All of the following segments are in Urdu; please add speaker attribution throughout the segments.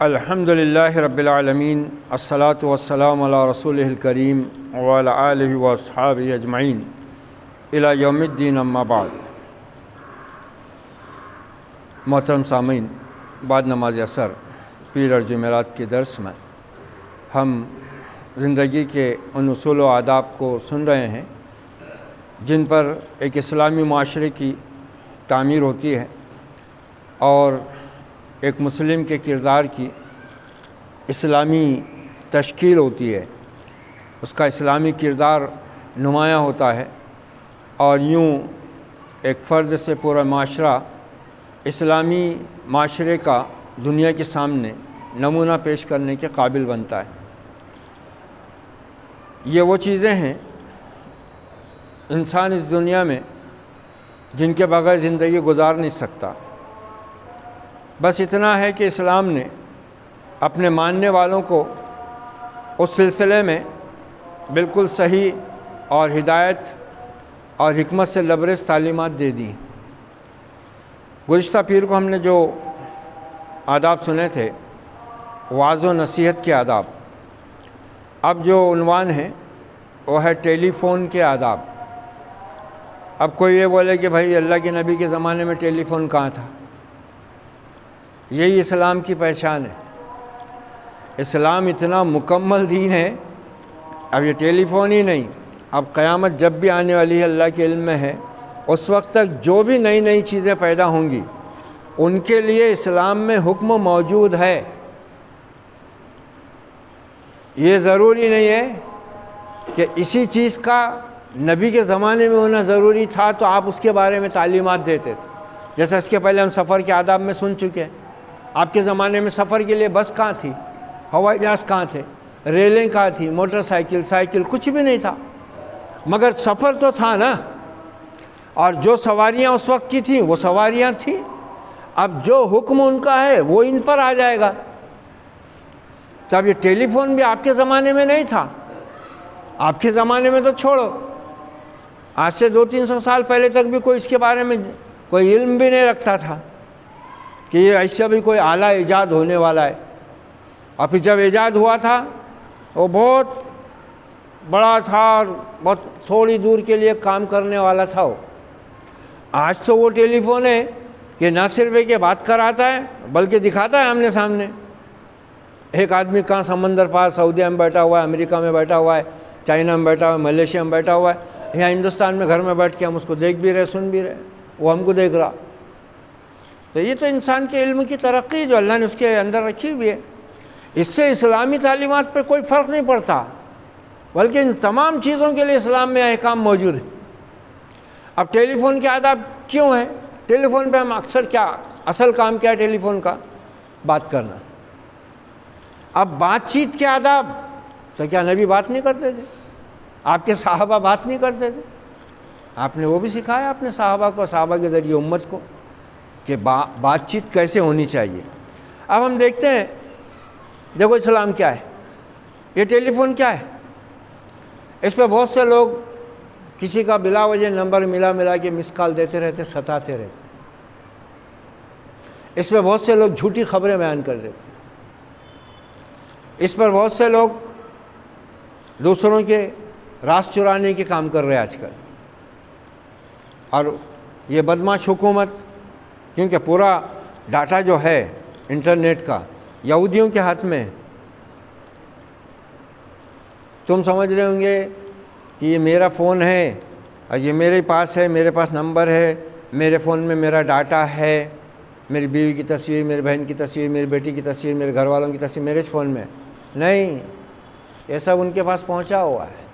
Speaker 1: الحمدللہ رب العالمین الصلاۃ والسلام علی رسولہ الکریم وعلی آلہ واصحابہ اجمعین الی یوم الدین اما بعد۔ محترم سامعین، بعد نماز عصر پیر اور جمعرات کے درس میں ہم زندگی کے ان اصول و آداب کو سن رہے ہیں جن پر ایک اسلامی معاشرے کی تعمیر ہوتی ہے اور ایک مسلم کے کردار کی اسلامی تشکیل ہوتی ہے، اس کا اسلامی کردار نمایاں ہوتا ہے اور یوں ایک فرد سے پورا معاشرہ اسلامی معاشرے کا دنیا کے سامنے نمونہ پیش کرنے کے قابل بنتا ہے۔ یہ وہ چیزیں ہیں انسان اس دنیا میں جن کے بغیر زندگی گزار نہیں سکتا۔ بس اتنا ہے کہ اسلام نے اپنے ماننے والوں کو اس سلسلے میں بالکل صحیح اور ہدایت اور حکمت سے لبریز تعلیمات دے دی۔ گزشتہ پیر کو ہم نے جو آداب سنے تھے وعظ و نصیحت کے آداب، اب جو عنوان ہے وہ ہے ٹیلی فون کے آداب۔ اب کوئی یہ بولے کہ بھائی اللہ کے نبی کے زمانے میں ٹیلی فون کہاں تھا؟ یہی اسلام کی پہچان ہے۔ اسلام اتنا مکمل دین ہے، اب یہ ٹیلی فون ہی نہیں، اب قیامت جب بھی آنے والی ہے اللہ کے علم میں ہے، اس وقت تک جو بھی نئی نئی چیزیں پیدا ہوں گی ان کے لیے اسلام میں حکم موجود ہے۔ یہ ضروری نہیں ہے کہ اسی چیز کا نبی کے زمانے میں ہونا ضروری تھا تو آپ اس کے بارے میں تعلیمات دیتے تھے۔ جیسا اس کے پہلے ہم سفر کے آداب میں سن چکے ہیں۔ آپ کے زمانے میں سفر کے لیے بس کہاں تھی، ہوائی جہاز کہاں تھے، ریلیں کہاں تھی، موٹر سائیکل، سائیکل، کچھ بھی نہیں تھا، مگر سفر تو تھا نا، اور جو سواریاں اس وقت کی تھیں وہ سواریاں تھیں۔ اب جو حکم ان کا ہے وہ ان پر آ جائے گا۔ تب یہ ٹیلی فون بھی آپ کے زمانے میں نہیں تھا۔ آپ کے زمانے میں تو چھوڑو، آج سے 200-300 سال پہلے تک بھی کوئی اس کے بارے میں کوئی علم بھی نہیں رکھتا تھا کہ یہ ایسا بھی کوئی آلہ ایجاد ہونے والا ہے۔ اور پھر جب ایجاد ہوا تھا وہ بہت بڑا تھا اور بہت تھوڑی دور کے لیے کام کرنے والا تھا وہ۔ آج تو وہ ٹیلی فون ہے کہ نہ صرف ہے کہ بات کراتا ہے بلکہ دکھاتا ہے آمنے سامنے۔ ایک آدمی کہاں سمندر پار سعودیہ میں بیٹھا ہوا ہے، امریکہ میں بیٹھا ہوا ہے، چائنا میں بیٹھا ہوا ہے، ملیشیا میں بیٹھا ہوا ہے، یہاں ہندوستان میں گھر میں بیٹھ کے ہم اس کو دیکھ بھی رہے، سن بھی رہے، وہ ہم کو دیکھ رہا۔ تو یہ تو انسان کے علم کی ترقی جو اللہ نے اس کے اندر رکھی ہوئی ہے، اس سے اسلامی تعلیمات پہ کوئی فرق نہیں پڑتا، بلکہ ان تمام چیزوں کے لیے اسلام میں احکام موجود ہے۔ اب ٹیلی فون کے آداب کیوں ہیں؟ ٹیلی فون پہ ہم اکثر کیا اصل کام کیا ہے ٹیلی فون کا؟ بات کرنا۔ اب بات چیت کے آداب تو کیا نبی بات نہیں کرتے تھے؟ آپ کے صحابہ بات نہیں کرتے تھے؟ آپ نے وہ بھی سکھایا اپنے صحابہ کو، صحابہ کے ذریعے امت کو، کہ بات چیت کیسے ہونی چاہیے۔ اب ہم دیکھتے ہیں، دیکھو اسلام کیا ہے، یہ ٹیلی فون کیا ہے؟ اس پہ بہت سے لوگ کسی کا بلا وجہ نمبر ملا کے مس کال دیتے رہتے، ستاتے رہتے۔ اس پہ بہت سے لوگ جھوٹی خبریں بیان کر دیتے۔ اس پر بہت سے لوگ دوسروں کے راز چرانے کے کام کر رہے ہیں آج کل۔ اور یہ بدمعاش حکومت، کیونکہ پورا ڈاٹا جو ہے انٹرنیٹ کا یہودیوں کے ہاتھ میں ہے۔ تم سمجھ رہے ہوں گے کہ یہ میرا فون ہے اور یہ میرے پاس ہے، میرے پاس نمبر ہے، میرے فون میں میرا ڈاٹا ہے، میری بیوی کی تصویر، میری بہن کی تصویر، میری بیٹی کی تصویر، میرے گھر والوں کی تصویر میرے فون میں نہیں، یہ سب ان کے پاس پہنچا ہوا ہے،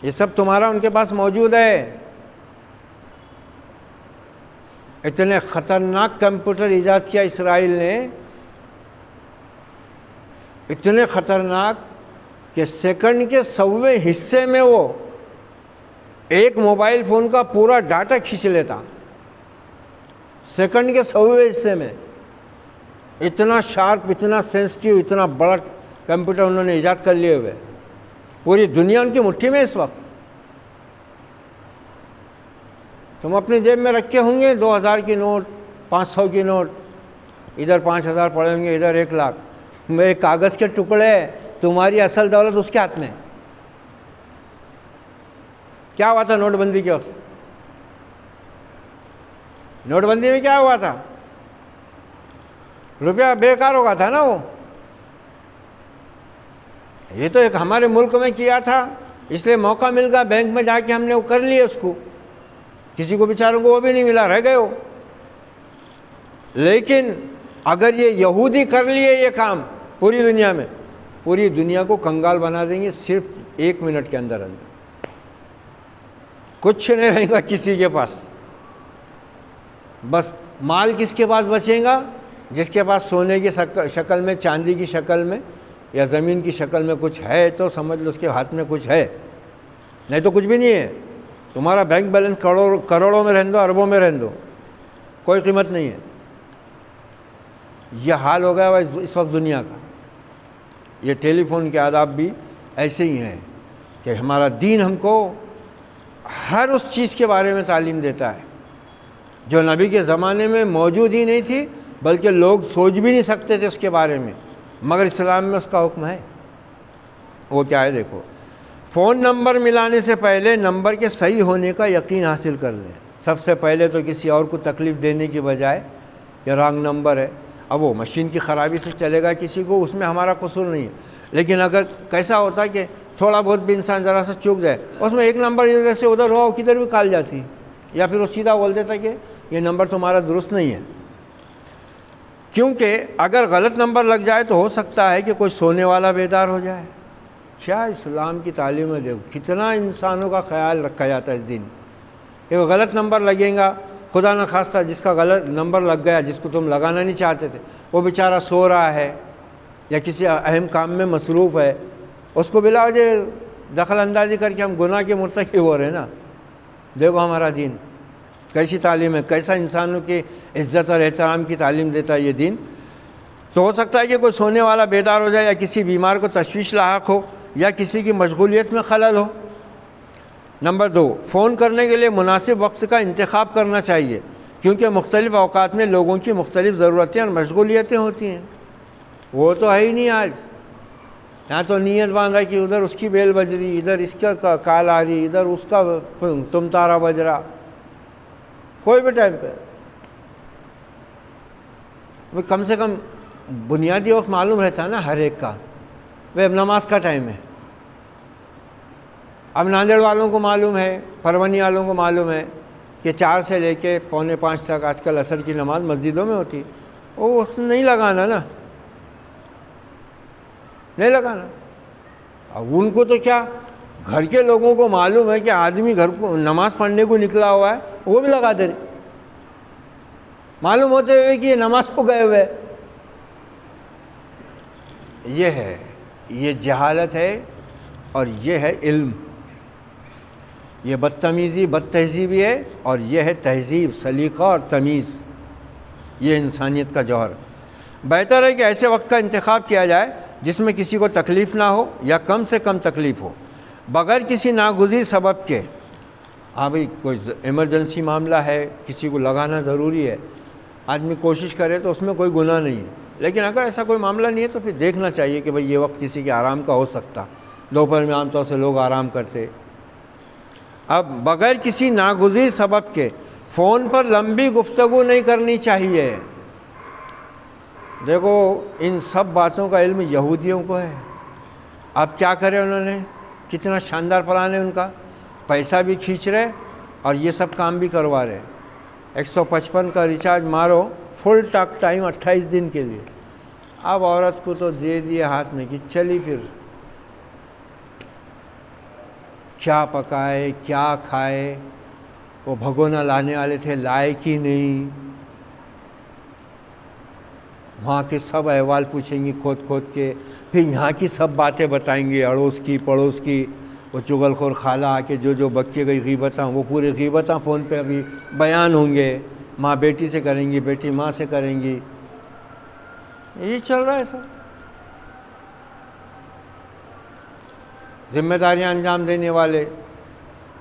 Speaker 1: یہ سب تمہارا ان کے پاس موجود ہے۔ اتنے خطرناک کمپیوٹر ایجاد کیا اسرائیل نے، اتنے خطرناک کہ سیکنڈ کے 100ویں حصے میں وہ ایک موبائل فون کا پورا ڈاٹا کھینچ لیتا، سیکنڈ کے 100ویں حصے میں۔ اتنا شارپ، اتنا سینسٹیو، اتنا بڑا کمپیوٹر انہوں نے ایجاد کر لیے ہوئے، پوری دنیا ان کی مٹھی میں اس وقت۔ تم اپنے جیب میں رکھے ہوں گے 2000 کی نوٹ، 500 کی نوٹ، ادھر 5,000 پڑے ہوں گے، ادھر 1,00,000. میرے کاغذ کے ٹکڑے، تمہاری اصل دولت اس کے ہاتھ میں. کیا ہوا تھا نوٹ بندی کے وقت؟ نوٹ بندی میں کیا ہوا تھا؟ روپیہ بیکار ہو گیا تھا نا. وہ یہ تو ایک ہمارے ملک میں کیا تھا، اس لیے موقع مل گیا بینک میں جا کے ہم نے وہ کر لیے. اس کو کسی کو بیچاروں کو وہ بھی نہیں ملا، رہ گئے ہو. لیکن اگر یہ یہودی کر لیے یہ کام پوری دنیا میں، پوری دنیا کو کنگال بنا دیں گے صرف 1 منٹ کے اندر اندر. کچھ نہیں رہے گا کسی کے پاس. بس مال کس کے پاس بچے گا؟ جس کے پاس سونے کی شکل میں، چاندی کی شکل میں یا زمین کی شکل میں کچھ ہے تو سمجھ لو اس کے ہاتھ میں کچھ ہے، نہیں تو کچھ بھی نہیں ہے. تمہارا بینک بیلنس کروڑوں میں رہن دو، اربوں میں رہن دو، کوئی قیمت نہیں ہے. یہ حال ہو گیا اس وقت دنیا کا. یہ ٹیلی فون کے آداب بھی ایسے ہی ہیں کہ ہمارا دین ہم کو ہر اس چیز کے بارے میں تعلیم دیتا ہے جو نبی کے زمانے میں موجود ہی نہیں تھی، بلکہ لوگ سوچ بھی نہیں سکتے تھے اس کے بارے میں، مگر اسلام میں اس کا حکم ہے. وہ کیا ہے دیکھو، فون نمبر ملانے سے پہلے نمبر کے صحیح ہونے کا یقین حاصل کر لیں. سب سے پہلے تو کسی اور کو تکلیف دینے کی بجائے یہ رانگ نمبر ہے. اب وہ مشین کی خرابی سے چلے گا کسی کو، اس میں ہمارا قصور نہیں ہے. لیکن اگر کیسا ہوتا ہے کہ تھوڑا بہت بھی انسان ذرا سا چوک جائے، اس میں ایک نمبر ادھر سے ادھر ہوا، کدھر بھی کال جاتی، یا پھر وہ سیدھا بول دیتا کہ یہ نمبر تمہارا درست نہیں ہے. کیونکہ اگر غلط نمبر لگ جائے تو ہو سکتا ہے کہ کوئی سونے والا بیدار ہو جائے. کیا اسلام کی تعلیم ہے، دیکھو کتنا انسانوں کا خیال رکھا جاتا ہے اس دن. کہ غلط نمبر لگے گا، خدا نہ خواستہ جس کا غلط نمبر لگ گیا، جس کو تم لگانا نہیں چاہتے تھے، وہ بیچارہ سو رہا ہے یا کسی اہم کام میں مصروف ہے، اس کو بلا وجہ دخل اندازی کر کے ہم گناہ کے مرتکب ہو رہے ہیں نا. دیکھو ہمارا دین کیسی تعلیم ہے، کیسا انسانوں کی عزت اور احترام کی تعلیم دیتا ہے یہ دین. تو ہو سکتا ہے کہ کوئی سونے والا بیدار ہو جائے، یا کسی بیمار کو تشویش لاحق ہو، یا کسی کی مشغولیت میں خلل ہو. نمبر 2، فون کرنے کے لیے مناسب وقت کا انتخاب کرنا چاہیے، کیونکہ مختلف اوقات میں لوگوں کی مختلف ضرورتیں اور مشغولیتیں ہوتی ہیں. وہ تو ہے ہی نہیں آج. یہاں تو نیت باندھا کہ ادھر اس کی بیل بج رہی، ادھر اس کا کال آ رہی، ادھر اس کا تم تارا بج رہا، کوئی بھی ٹائم پہ. کم سے کم بنیادی وقت معلوم رہتا ہے نا ہر ایک کا. اب نماز کا ٹائم ہے، اب ناندیڑ والوں کو معلوم ہے، پرونی والوں کو معلوم ہے کہ 4 سے لے کے 4:45 تک آج کل عصر کی نماز مسجدوں میں ہوتی. وہ وقت نہیں لگانا نا، نہیں لگانا. اب ان کو تو کیا، گھر کے لوگوں کو معلوم ہے کہ آدمی گھر کو نماز پڑھنے کو نکلا ہوا ہے، وہ بھی لگا دے رہے، معلوم ہوتے ہوئے کہ یہ نماز کو گئے ہوئے. یہ ہے، یہ جہالت ہے، اور یہ ہے علم. یہ بدتمیزی، بد تہذیبی ہے، اور یہ ہے تہذیب، سلیقہ اور تمیز. یہ انسانیت کا جوہر. بہتر ہے کہ ایسے وقت کا انتخاب کیا جائے جس میں کسی کو تکلیف نہ ہو یا کم سے کم تکلیف ہو، بغیر کسی ناگزیر سبب کے. ہاں بھئی کوئی ایمرجنسی معاملہ ہے، کسی کو لگانا ضروری ہے، آدمی کوشش کرے تو اس میں کوئی گناہ نہیں ہے. لیکن اگر ایسا کوئی معاملہ نہیں ہے تو پھر دیکھنا چاہیے کہ بھئی یہ وقت کسی کے آرام کا ہو سکتا. دوپہر میں عام طور سے لوگ آرام کرتے. اب بغیر کسی ناگزیر سبب کے فون پر لمبی گفتگو نہیں کرنی چاہیے. دیکھو ان سب باتوں کا علم یہودیوں کو ہے. اب کیا کرے انہوں نے، کتنا شاندار پلان ہے ان کا. پیسہ بھی کھینچ رہے اور یہ سب کام بھی کروا رہے. 155 کا ریچارج مارو، فل ٹاک ٹائم 28 دن کے لیے. اب عورت کو تو دے دیے ہاتھ میں کہ چلی پھر کیا پکائے کیا کھائے. وہ بھگونا لانے والے تھے، لائے کہ نہیں. وہاں کے سب احوال پوچھیں گی کھود کھود کے، پھر یہاں کی سب باتیں بتائیں گے، اڑوس کی پڑوس کی. وہ چغل خور خالہ آ کے جو بکے گئی غیبتیں، وہ پورے غیبتیں فون پہ ابھی بیان ہوں گے. ماں بیٹی سے کریں گی، بیٹی ماں سے کریں گی. یہ چل رہا ہے سب. ذمہ داریاں انجام دینے والے،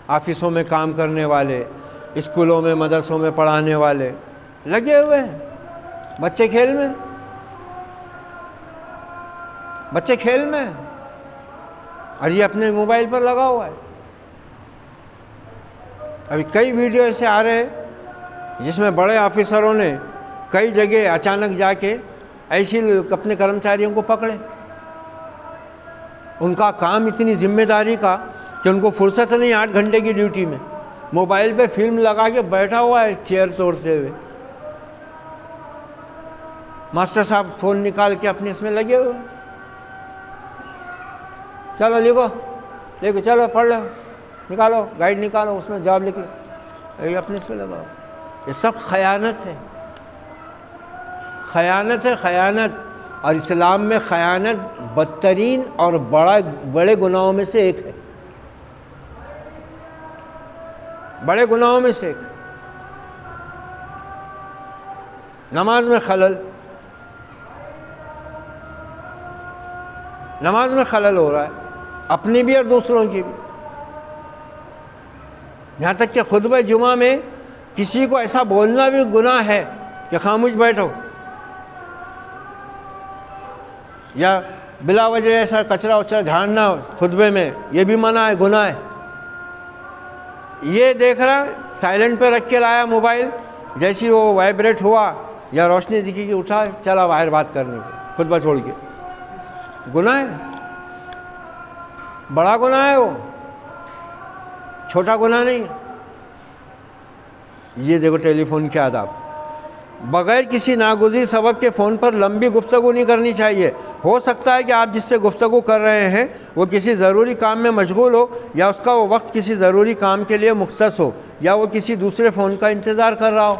Speaker 1: آفسوں میں کام کرنے والے، اسکولوں میں مدرسوں میں پڑھانے والے لگے ہوئے ہیں. بچے کھیل میں، بچے کھیل میں، اور یہ اپنے موبائل پر لگا ہوا ہے۔ ابھی کئی ویڈیو ایسے آ رہے ہیں جس میں بڑے آفیسروں نے کئی جگہ اچانک جا کے ایسی اپنے کرمچاریوں کو پکڑے۔ ان کا کام اتنی ذمہ داری کا کہ ان کو فرصت نہیں 8 گھنٹے کی ڈیوٹی میں، موبائل پہ فلم لگا کے بیٹھا ہوا ہے چیئر توڑتے ہوئے۔ ماسٹر صاحب فون نکال کے اپنے اس میں لگے ہوئے، چلو لکھو چلو پڑھ لو، نکالو گائیڈ نکالو، اس میں جواب لکھ لو، یہ اپنے اس میں لگاؤ۔ یہ سب خیانت ہے، خیانت ہے، خیانت۔ اور اسلام میں خیانت بدترین اور بڑے گناہوں میں سے ایک ہے، بڑے گناہوں میں سے ایک۔ نماز میں خلل، نماز میں خلل ہو رہا ہے، اپنی بھی اور دوسروں کی بھی۔ یہاں تک کہ خطبہ جمعہ میں کسی کو ایسا بولنا بھی گناہ ہے کہ خاموش بیٹھو، یا بلا وجہ ایسا کچرا وچرا جھاڑنا خطبے میں، یہ بھی منع ہے، گناہ ہے۔ یہ دیکھ رہا سائلنٹ پہ رکھ کے لایا موبائل، جیسی وہ وائبریٹ ہوا یا روشنی دکھی کہ اٹھا چلا باہر بات کرنے کو، خطبہ چھوڑ کے، گناہ ہے، بڑا گناہ ہے وہ، چھوٹا گناہ نہیں۔ یہ دیکھو ٹیلی فون کے آداب، بغیر کسی ناگزیر سبب کے فون پر لمبی گفتگو نہیں کرنی چاہیے۔ ہو سکتا ہے کہ آپ جس سے گفتگو کر رہے ہیں وہ کسی ضروری کام میں مشغول ہو، یا اس کا وہ وقت کسی ضروری کام کے لیے مختص ہو، یا وہ کسی دوسرے فون کا انتظار کر رہا ہو۔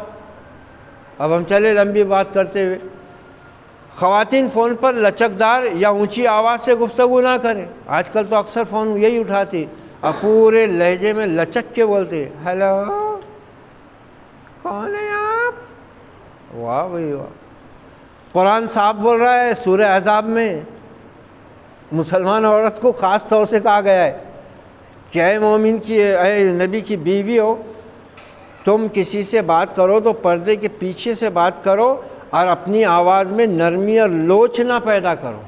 Speaker 1: اب ہم چلے لمبی بات کرتے ہوئے۔ خواتین فون پر لچکدار یا اونچی آواز سے گفتگو نہ کریں۔ آج کل تو اکثر فون یہی اٹھاتی اور پورے لہجے میں لچک کے بولتے، ہیلو کون ہے آپ؟ واہ بھائی واہ۔ قرآن صاحب بول رہا ہے سورہ احزاب میں، مسلمان عورت کو خاص طور سے کہا گیا ہے کہ اے مومن کی، اے نبی کی بیوی ہو، تم کسی سے بات کرو تو پردے کے پیچھے سے بات کرو، اور اپنی آواز میں نرمی اور لوچ نہ پیدا کرو،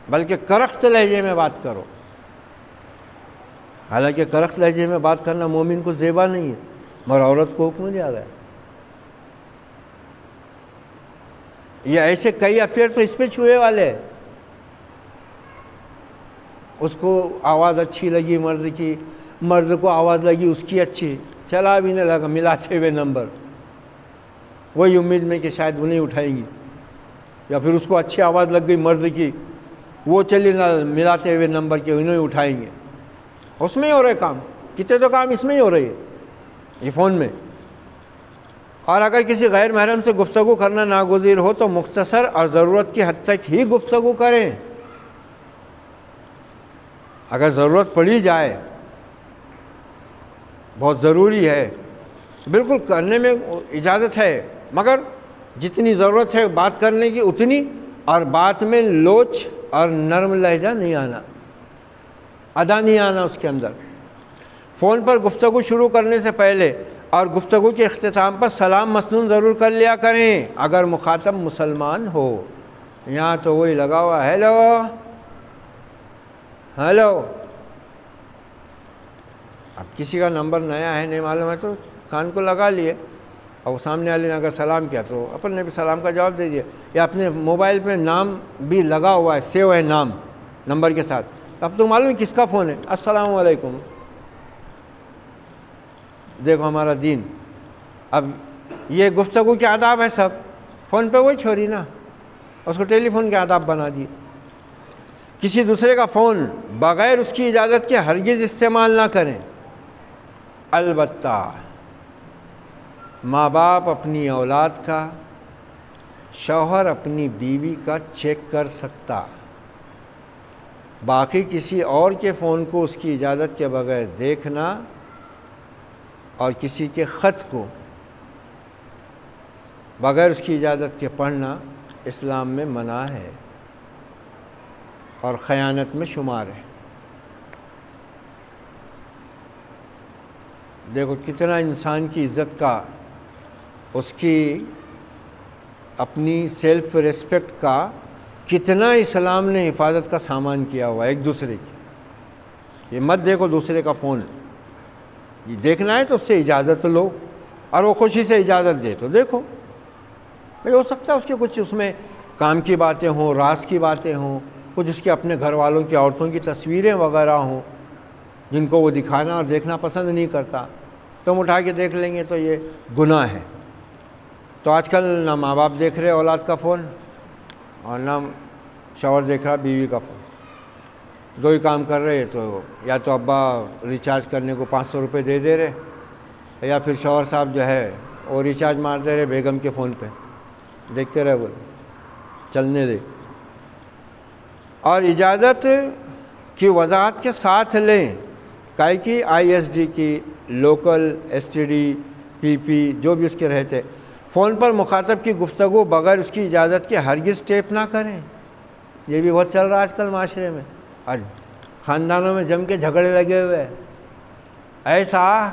Speaker 1: بلکہ کرخت لہجے میں بات کرو۔ حالانکہ کرخت لہجے میں بات کرنا مومن کو زیبا نہیں ہے، مگر عورت کو حکم دیا گیا۔ یہ ایسے کئی افیئر تو اس پہ چھوئے والے ہیں۔ اس کو آواز اچھی لگی مرد کی، مرد کو آواز لگی اس کی اچھی، چلا بھی نہیں لگا ملاتے ہوئے نمبر، وہی امید میں کہ شاید وہ نہیں اٹھائیں گی، یا پھر اس کو اچھی آواز لگ گئی مرد کی، وہ چلی نہ ملاتے ہوئے نمبر کے انہیں اٹھائیں گے۔ اس میں ہی ہو رہے کام، کتنے تو کام اس میں ہی ہو رہی ہے، یہ فون میں۔ اور اگر کسی غیر محرم سے گفتگو کرنا ناگزیر ہو تو مختصر اور ضرورت کی حد تک ہی گفتگو کریں۔ اگر ضرورت پڑی جائے، بہت ضروری ہے، بالکل کرنے میں اجازت ہے، مگر جتنی ضرورت ہے بات کرنے کی اتنی، اور بات میں لوچ اور نرم لہجہ نہیں آنا، ادا نہیں آنا اس کے اندر۔ فون پر گفتگو شروع کرنے سے پہلے اور گفتگو کے اختتام پر سلام مسنون ضرور کر لیا کریں اگر مخاطب مسلمان ہو۔ یہاں تو وہی لگا ہوا، ہیلو ہیلو۔ اب کسی کا نمبر نیا ہے نہیں معلوم ہے تو کان کو لگا لیے، اور سامنے والے نے اگر سلام کیا تو اپن نے بھی سلام کا جواب دے دیا، یا اپنے موبائل پہ نام بھی لگا ہوا ہے، سیو ہے نام نمبر کے ساتھ، اب تو معلوم ہے کس کا فون ہے، السلام علیکم۔ دیکھو ہمارا دین، اب یہ گفتگو کے آداب ہے سب، فون پہ وہی چھوڑی نا، اس کو ٹیلی فون کے آداب بنا دیے۔ کسی دوسرے کا فون بغیر اس کی اجازت کے ہرگز استعمال نہ کریں۔ البتہ ماں باپ اپنی اولاد کا، شوہر اپنی بیوی کا چیک کر سکتا، باقی کسی اور کے فون کو اس کی اجازت کے بغیر دیکھنا اور کسی کے خط کو بغیر اس کی اجازت کے پڑھنا اسلام میں منع ہے اور خیانت میں شمار ہے۔ دیکھو کتنا انسان کی عزت کا، اس کی اپنی سیلف ریسپیکٹ کا کتنا اسلام نے حفاظت کا سامان کیا ہوا ہے ایک دوسرے کی. یہ مت دیکھو دوسرے کا فون، یہ دیکھنا ہے تو اس سے اجازت لو، اور وہ خوشی سے اجازت دے تو دیکھو. بھائی ہو سکتا ہے اس کے کچھ اس میں کام کی باتیں ہوں، راز کی باتیں ہوں، کچھ اس کے اپنے گھر والوں کی عورتوں کی تصویریں وغیرہ ہوں جن کو وہ دکھانا اور دیکھنا پسند نہیں کرتا، تو ہم اٹھا کے دیکھ لیں گے تو یہ گناہ ہے. تو آج کل نہ ماں باپ دیکھ رہے اولاد کا فون اور نہ شوہر دیکھ رہا بیوی کا فون. دو ہی کام کر رہے، تو یا تو ابا ریچارج کرنے کو 500 روپے دے رہے، یا پھر شوہر صاحب جو ہے وہ ریچارج مار دے رہے بیگم کے فون پہ، دیکھتے رہے بولے چلنے دے. اور اجازت کی وضاحت کے ساتھ لیں، کائی کی ISD کی، لوکل STD PP جو بھی اس کے رہتے. فون پر مخاطب کی گفتگو بغیر اس کی اجازت کے ہرگز ٹیپ نہ کریں. یہ بھی بہت چل رہا ہے آج کل معاشرے میں، آج خاندانوں میں جم کے جھگڑے لگے ہوئے. ایسا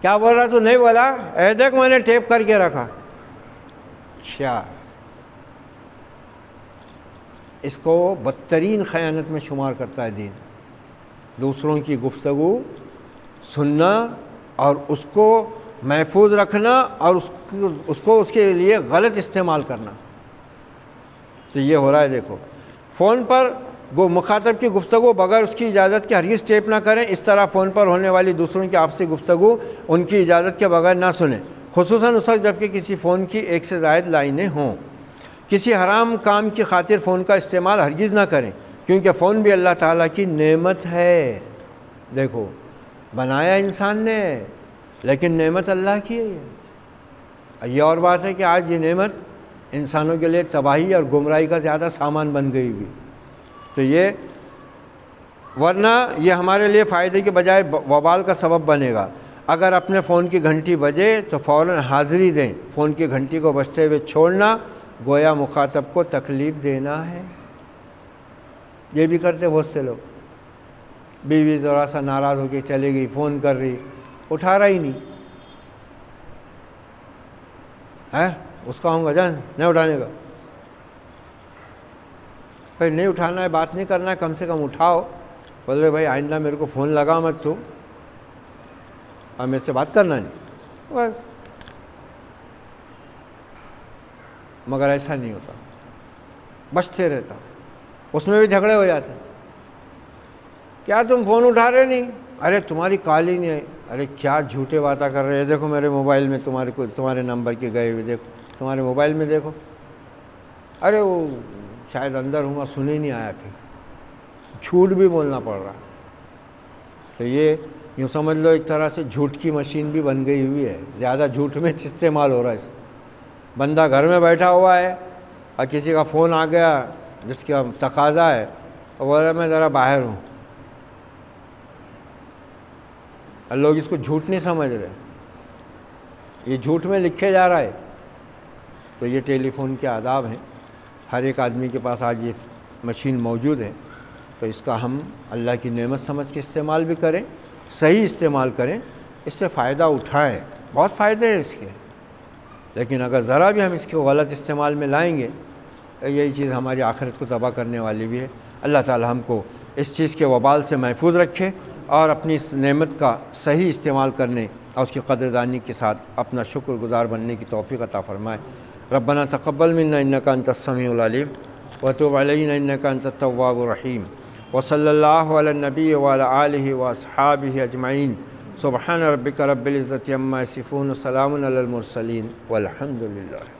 Speaker 1: کیا بول رہا تو نہیں بولا، اے دیکھ میں نے ٹیپ کر کے رکھا. کیا اس کو بدترین خیانت میں شمار کرتا ہے دین. دوسروں کی گفتگو سننا اور اس کو محفوظ رکھنا اور اس کو اس کے لیے غلط استعمال کرنا. تو یہ ہو رہا ہے. دیکھو فون پر مخاطب کی گفتگو بغیر اس کی اجازت کے ہرگز ٹیپ نہ کریں. اس طرح فون پر ہونے والی دوسروں کی آپسی گفتگو ان کی اجازت کے بغیر نہ سنیں، خصوصاً اس وقت جبکہ کسی فون کی ایک سے زائد لائنیں ہوں. کسی حرام کام کی خاطر فون کا استعمال ہرگز نہ کریں، کیونکہ فون بھی اللہ تعالیٰ کی نعمت ہے. دیکھو بنایا انسان نے، لیکن نعمت اللہ کی ہے. یہ اور بات ہے کہ آج یہ نعمت انسانوں کے لیے تباہی اور گمراہی کا زیادہ سامان بن گئی بھی. تو یہ ورنہ یہ ہمارے لیے فائدے کے بجائے وبال کا سبب بنے گا. اگر اپنے فون کی گھنٹی بجے تو فوراً حاضری دیں. فون کی گھنٹی کو بجتے ہوئے چھوڑنا گویا مخاطب کو تکلیف دینا ہے. یہ بھی کرتے بہت سے لوگ. بیوی ذرا سا ناراض ہو کے چلے گئی، فون کر رہی، اٹھا رہا ہی نہیں ہے. اس کا ہوں گا جان نہیں اٹھانے کا. بھائی نہیں اٹھانا ہے، بات نہیں کرنا ہے، کم سے کم اٹھاؤ. بول رہے بھائی آئندہ میرے کو فون لگا مت تو، اور میرے سے بات کرنا نہیں بس. مگر ایسا نہیں ہوتا، بچتے رہتا. اس میں بھی جھگڑے ہو جاتے. کیا تم فون اٹھا رہے نہیں؟ ارے تمہاری کال ہی نہیں آئی. ارے کیا جھوٹے باتیں کر رہے ہیں، دیکھو میرے موبائل میں تمہارے نمبر کے گئے ہوئے، دیکھو تمہارے موبائل میں دیکھو. ارے وہ شاید اندر ہوں گا، سنے نہیں آیا. پھر جھوٹ بھی بولنا پڑ رہا. تو یہ یوں سمجھ لو ایک طرح سے جھوٹ کی مشین بھی بن گئی ہوئی ہے. زیادہ جھوٹ میں استعمال ہو رہا ہے اس. بندہ گھر میں بیٹھا ہوا ہے اور کسی کا فون آ گیا جس کا تقاضا ہے، اور بول رہا میں ذرا باہر ہوں. اور لوگ اس کو جھوٹ نہیں سمجھ رہے، یہ جھوٹ میں لکھے جا رہا ہے. تو یہ ٹیلی فون کے آداب ہیں. ہر ایک آدمی کے پاس آج یہ مشین موجود ہے، تو اس کا ہم اللہ کی نعمت سمجھ کے استعمال بھی کریں، صحیح استعمال کریں، اس سے فائدہ اٹھائیں. بہت فائدے ہیں اس کے. لیکن اگر ذرا بھی ہم اس کو غلط استعمال میں لائیں گے، یہی چیز ہماری آخرت کو تباہ کرنے والی بھی ہے. اللہ تعالی ہم کو اس چیز کے وبال سے محفوظ رکھے اور اپنی اس نعمت کا صحیح استعمال کرنے اور اس کی قدردانی کے ساتھ اپنا شکر گزار بننے کی توفیق عطا فرمائے. ربنا تقبل منا انک انت السمیع العلیم وتب علینا انک انت التواب الرحیم. وصلی اللہ علی النبی وعلی آلہ واصحابہ اجمعین. سبحان ربک رب العزۃ عما یصفون وسلام علی المرسلین والحمد للہ.